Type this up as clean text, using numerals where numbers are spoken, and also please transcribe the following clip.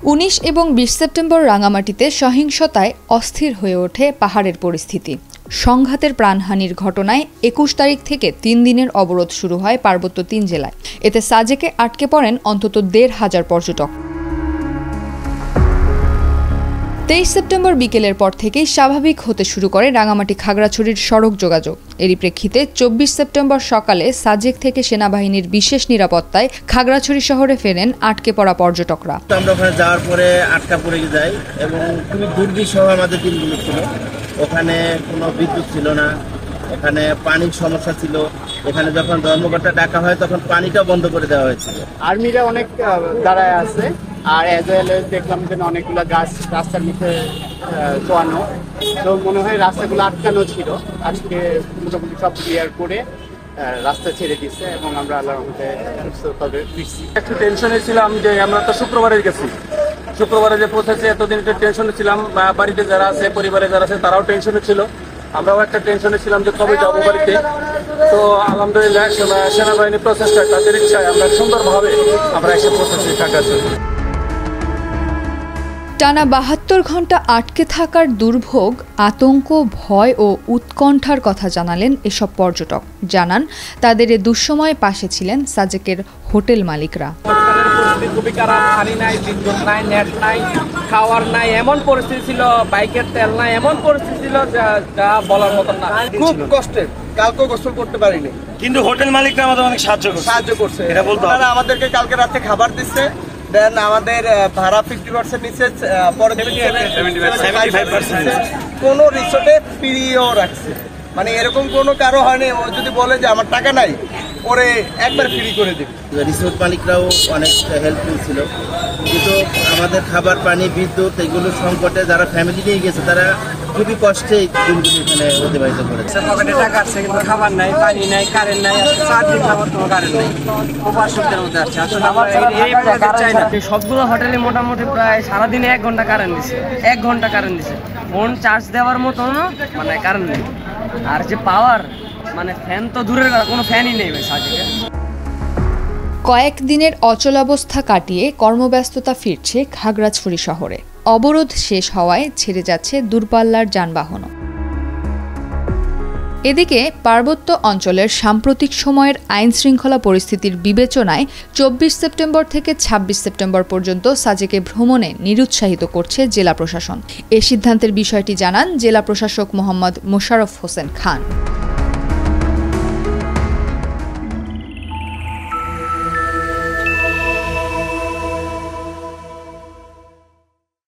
19 এবং 20 সেপ্টেম্বর রাঙামাটিতে সহিংসতায় অস্থির হয়ে ওঠে পাহাড়ের পরিস্থিতি। সংঘাতের প্রাণহানির ঘটনায় 21 তারিখ থেকে 3 দিনের অবরোধ শুরু হয় পার্বত্য 3 জেলায়। এতে সাজেকে আটকে পড়েন অন্তত 1,500 পর্যটক। 23 সেপ্টেম্বর বিকেলের পর থেকেই স্বাভাবিক হতে শুরু করে রাঙামাটি খাগড়াছড়ির সড়ক যোগাযোগ। এরই প্রেক্ষিতে 24 সেপ্টেম্বর সকালে সাজেক থেকে সেনাবাহিনীর বিশেষ নিরাপত্তায় খাগড়াছড়ি শহরে ফেরেন আটকে পড়া পর্যটকরা। আমরা ওখানে যাওয়ার পরে আটকা পড়ে যাই এবং খুবই দুর্বিষহ আমাদের দিনগুলো ছিল। ওখানে কোনো বিদ্যুৎ ছিল না, এখানে পানির সমস্যা ছিল। এখানে যখন ধর্মঘটটা ডাকা হয় তখন পানিটাও বন্ধ করে দেওয়া হয়েছিল। আর্মিরা অনেক দাঁড়ায় আছে, আর অ্যাজ ওয়েল দেখলাম যে অনেকগুলো গাছ রাস্তার মুখে চোয়ানো, তো মনে হয় রাস্তাগুলো আটকানো ছিল। আজকে মোটামুটি সব ক্লিয়ার করে রাস্তা ছেড়ে দিচ্ছে এবং আমরা আল্লাহর মধ্যে সুস্থভাবে ফিরছি। একটু টেনশনে ছিলাম যে আমরা তো শুক্রবারে গেছি, শুক্রবারে যে পৌঁছেছে এতদিন একটু টেনশনে ছিলাম। বাড়িতে যারা আছে, পরিবারে যারা আছে তারাও টেনশনে ছিল, আমরাও একটা টেনশনে ছিলাম যে কবে যাবো বাড়িতে। তো আলহামদুলিল্লাহ সেনাবাহিনী প্রচেষ্টা, তাদের ইচ্ছায় আমরা সুন্দরভাবে আমরা এসে পৌঁছেছি খাগড়াছড়ি। টানা 72 ঘন্টা আটকে থাকার দুর্ভোগ, আতঙ্ক, ভয় ও উৎকণ্ঠার কথা জানালেন এসব পর্যটক। জানান তাদের এ দুঃসময়ে পাশে ছিলেন সাজেকের হোটেল মালিকরা। খুবই খারাপ, পানি নাই, বিদ্যুৎ নাই, নেট নাই, খাওয়ার নাই, এমন পরিস্থিতি ছিল, বাইকের তেল নাই, এমন পরিস্থিতি ছিল যা বলার মতন না। খুব কষ্টের, কালকেও গোসল করতে পারিনি, কিন্তু হোটেল মালিকরা আমাদের অনেক সাহায্য করছে। এটা বলতে হবে, আমাদেরকে কালকে রাতে খাবার দিচ্ছে, দেন আমাদের ভাড়া 50% নিচ্ছে, পরে 75% কোনো রিসোর্টে ফ্রিও রাখছে। মানে এরকম কোনো কারো হয়নি ও যদি বলে যে আমার টাকা নাই, পরে একবার ফ্রি করে দেবে। রিসোর্ট মালিকরাও অনেক হেল্পফুল ছিল, কিন্তু আমাদের খাবার, পানি, বিদ্যুৎ এগুলো সংকটে যারা ফ্যামিলি নিয়ে গেছে তারা খুবই কষ্টে দিনগুলো এখানে অতিবাহিত করেছে। পকেটে টাকা আছে কিন্তু খাবার নাই, পানি নাই, কারেন্ট নাই, কোনো কারেন্ট নাই, খুব অসুবিধার মধ্যে আছে। আসলে চাই না। সবগুলো হোটেলে মোটামুটি প্রায় সারাদিনে 1 ঘন্টা কারেন্ট দিছে, 1 ঘন্টা কারেন্ট দিছে। ফোন চার্জ দেওয়ার মতো মানে কারেন্ট নেই। আর যে পাওয়ার, মানে ফ্যান তো দূরের, কোনো ফ্যানই নেই সাজেকে। কয়েকদিনের অচলাবস্থা কাটিয়ে কর্মব্যস্ততা ফিরছে খাগড়াছড়ি শহরে। অবরোধ শেষ হওয়ায় ছেড়ে যাচ্ছে দূরপাল্লার যানবাহনও। এদিকে পার্বত্য অঞ্চলের সাম্প্রতিক সময়ের আইন শৃঙ্খলা পরিস্থিতির বিবেচনায় 24 সেপ্টেম্বর থেকে 26 সেপ্টেম্বর পর্যন্ত সাজেকে ভ্রমণে নিরুৎসাহিত করছে জেলা প্রশাসন। এ সিদ্ধান্তের বিষয়টি জানান জেলা প্রশাসক মোহাম্মদ মোশাররফ হোসেন খান।